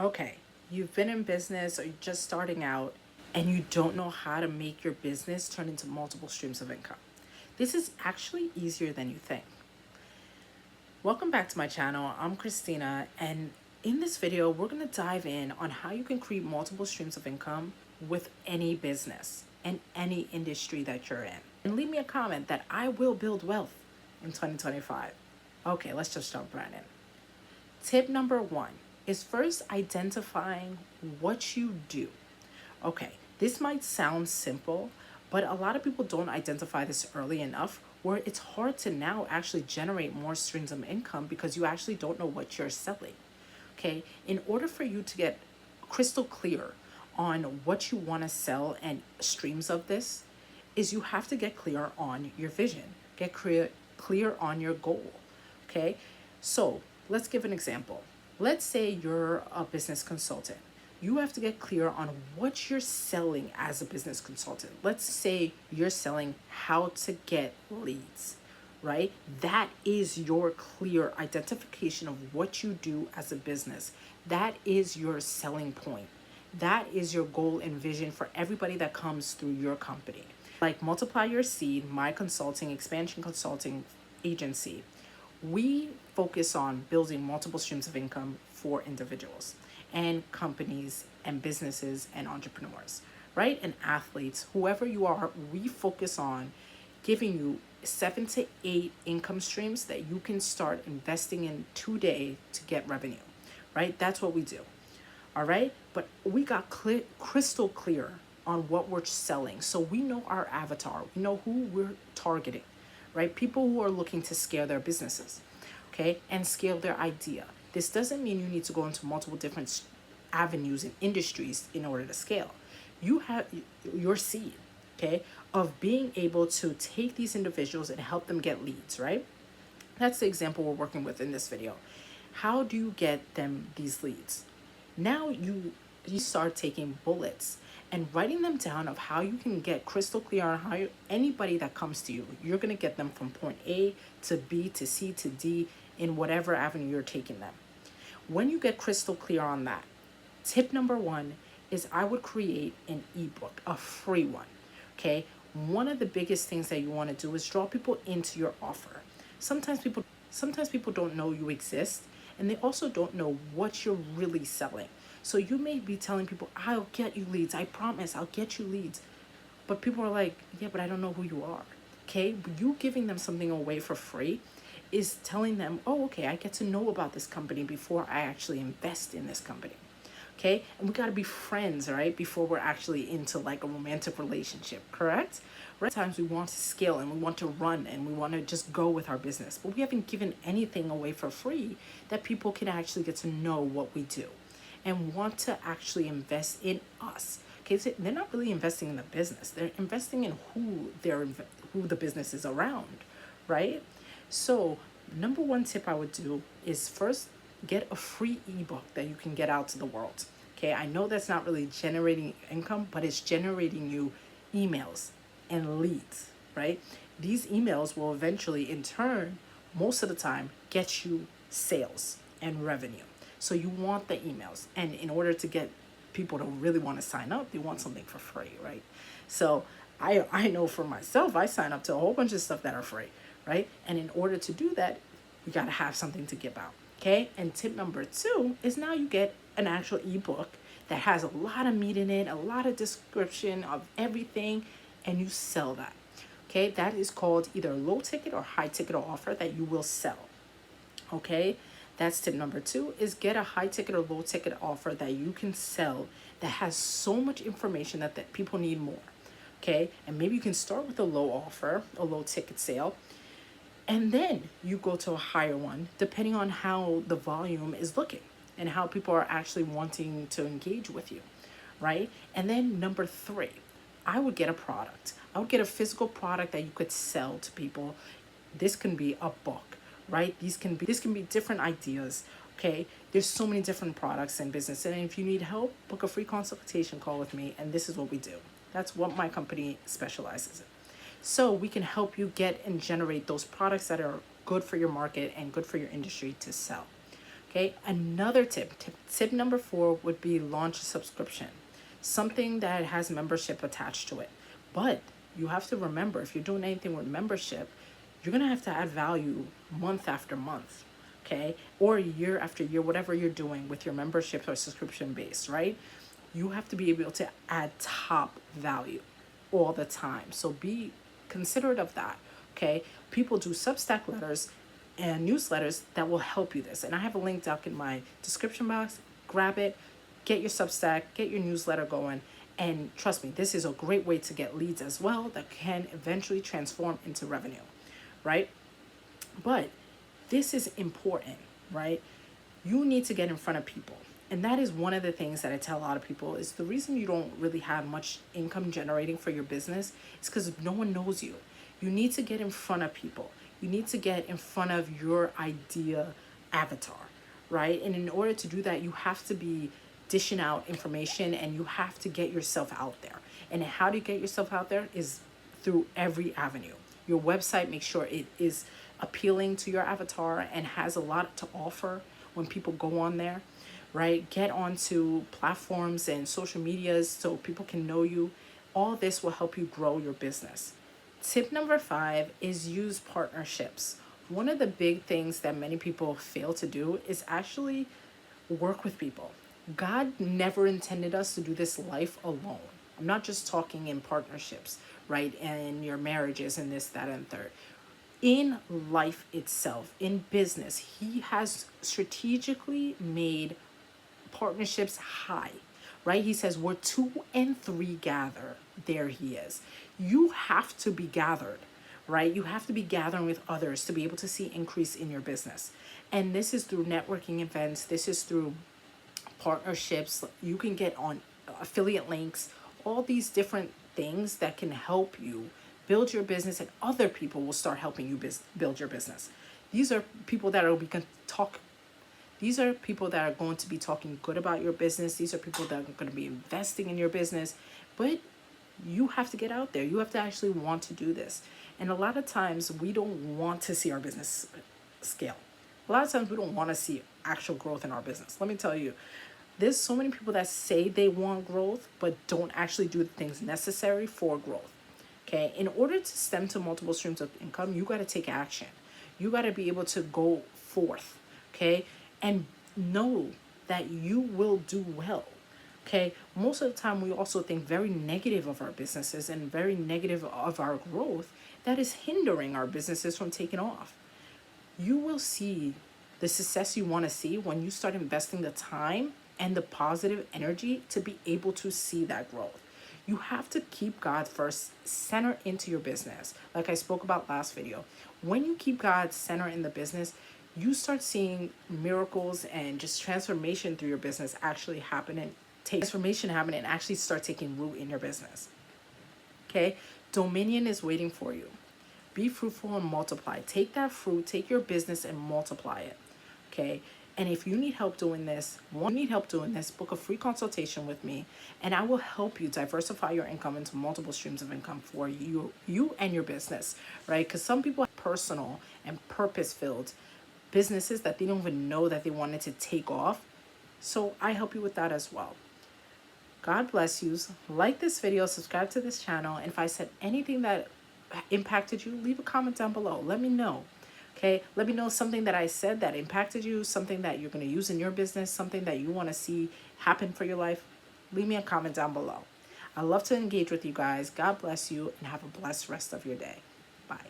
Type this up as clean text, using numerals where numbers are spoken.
Okay, you've been in business or you're just starting out and you don't know how to make your business turn into multiple streams of income. This is actually easier than you think. Welcome back to my channel. I'm Christina, and in this video, we're going to dive in on how you can create multiple streams of income with any business and any industry that you're in. And leave me a comment that I will build wealth in 2025. Okay, let's just jump right in. Tip number one is first identifying what you do. Okay, this might sound simple, but a lot of people don't identify this early enough where it's hard to now actually generate more streams of income because you actually don't know what you're selling. Okay, in order for you to get crystal clear on what you want to sell and streams of this, is you have to get clear on your vision, get clear on your goal. Okay, so let's give an example. Let's say you're a business consultant. You have to get clear on what you're selling as a business consultant. Let's say you're selling how to get leads, right? That is your clear identification of what you do as a business. That is your selling point. That is your goal and vision for everybody that comes through your company. Like Multiply Your Seed, my consulting, expansion consulting agency, we focus on building multiple streams of income for individuals and companies and businesses and entrepreneurs, right? And athletes, whoever you are, we focus on giving you 7 to 8 income streams that you can start investing in today to get revenue, right? That's what we do. All right. But we got crystal clear on what we're selling. So we know our avatar, we know who we're targeting, right? People who are looking to scale their businesses, okay, and scale their idea. This doesn't mean you need to go into multiple different avenues and industries in order to scale. You have your seed, okay, of being able to take these individuals and help them get leads, right? That's the example we're working with in this video. How do you get them these leads? Now you start taking bullets and writing them down of how you can get crystal clear on how anybody that comes to you, you're going to get them from point A to B to C to D in whatever avenue you're taking them. When you get crystal clear on that, tip number one is I would create an ebook, a free one. Okay. One of the biggest things that you want to do is draw people into your offer. Sometimes people don't know you exist, and they also don't know what you're really selling. So you may be telling people, I'll get you leads. I promise I'll get you leads. But people are like, yeah, but I don't know who you are. Okay. You giving them something away for free is telling them, oh, okay, I get to know about this company before I actually invest in this company. Okay. And we got to be friends, right? Before we're actually into like a romantic relationship, correct? Right. Sometimes we want to scale and we want to run and we want to just go with our business, but we haven't given anything away for free that people can actually get to know what we do and want to actually invest in us. Okay, so they're not really investing in the business; they're investing in who the business is around, right? So, number one tip I would do is first get a free ebook that you can get out to the world. Okay, I know that's not really generating income, but it's generating you emails and leads, right? These emails will eventually, in turn, most of the time, get you sales and revenue. So you want the emails. And in order to get people to really want to sign up, they want something for free, right? So I know for myself, I sign up to a whole bunch of stuff that are free, right? And in order to do that, you got to have something to give out. Okay. And tip number two is now you get an actual ebook that has a lot of meat in it, a lot of description of everything, and you sell that. Okay. That is called either low ticket or high ticket offer that you will sell. Okay. That's tip number two is get a high ticket or low ticket offer that you can sell that has so much information that people need more. Okay. And maybe you can start with a low offer, a low ticket sale, and then you go to a higher one depending on how the volume is looking and how people are actually wanting to engage with you, right? And then number three, I would get a product. I would get a physical product that you could sell to people. This can be a book, right? This can be different ideas. Okay, there's so many different products in business, and if you need help, book a free consultation call with me, and this is what we do. That's what my company specializes in. So we can help you get and generate those products that are good for your market and good for your industry to sell. Okay, another tip number 4 would be launch a subscription, something that has membership attached to it. But you have to remember, if you're doing anything with membership, you're gonna have to add value month after month, okay, or year after year, whatever you're doing with your membership or subscription base, right? You have to be able to add top value all the time. So be considerate of that. Okay. People do Substack letters and newsletters that will help you this. And I have a link down in my description box. Grab it, get your Substack, get your newsletter going. And trust me, this is a great way to get leads as well that can eventually transform into revenue, right? But this is important, right? You need to get in front of people. And that is one of the things that I tell a lot of people is the reason you don't really have much income generating for your business is because no one knows you. You need to get in front of people. You need to get in front of your idea avatar, right? And in order to do that, you have to be dishing out information and you have to get yourself out there. And how do you get yourself out there is through every avenue. Your website, make sure it is appealing to your avatar and has a lot to offer when people go on there, right? Get onto platforms and social medias so people can know you. All this will help you grow your business. Tip number 5 is use partnerships. One of the big things that many people fail to do is actually work with people. God never intended us to do this life alone. I'm not just talking in partnerships, right? And your marriages and this, that, and third. In life itself, in business, he has strategically made partnerships high, right? He says, where 2 and 3 gather, there he is. You have to be gathered, right? You have to be gathering with others to be able to see increase in your business. And this is through networking events. This is through partnerships. You can get on affiliate links, all these different things that can help you build your business, and other people will start helping you build your business. These are people that are These are people that are going to be talking good about your business. These are people that are going to be investing in your business. But you have to get out there. You have to actually want to do this. And a lot of times we don't want to see our business scale. A lot of times we don't want to see actual growth in our business. Let me tell you, there's so many people that say they want growth, but don't actually do the things necessary for growth. Okay, in order to stem to multiple streams of income, you got to take action. You got to be able to go forth, okay, and know that you will do well. Okay, most of the time we also think very negative of our businesses and very negative of our growth that is hindering our businesses from taking off. You will see the success you want to see when you start investing the time and the positive energy to be able to see that growth. You have to keep God first, center into your business. Like I spoke about last video, when you keep God center in the business, you start seeing miracles and just transformation through your business actually happen and actually start taking root in your business. Okay, dominion is waiting for you. Be fruitful and multiply. Take that fruit, take your business and multiply it. Okay. And if you need help doing this, book a free consultation with me, and I will help you diversify your income into multiple streams of income for you and your business, right? Because some people have personal and purpose-filled businesses that they don't even know that they wanted to take off. So I help you with that as well. God bless you. Like this video, subscribe to this channel, and if I said anything that impacted you, leave a comment down below. Let me know. Okay, let me know something that I said that impacted you, something that you're going to use in your business, something that you want to see happen for your life. Leave me a comment down below. I love to engage with you guys. God bless you and have a blessed rest of your day. Bye.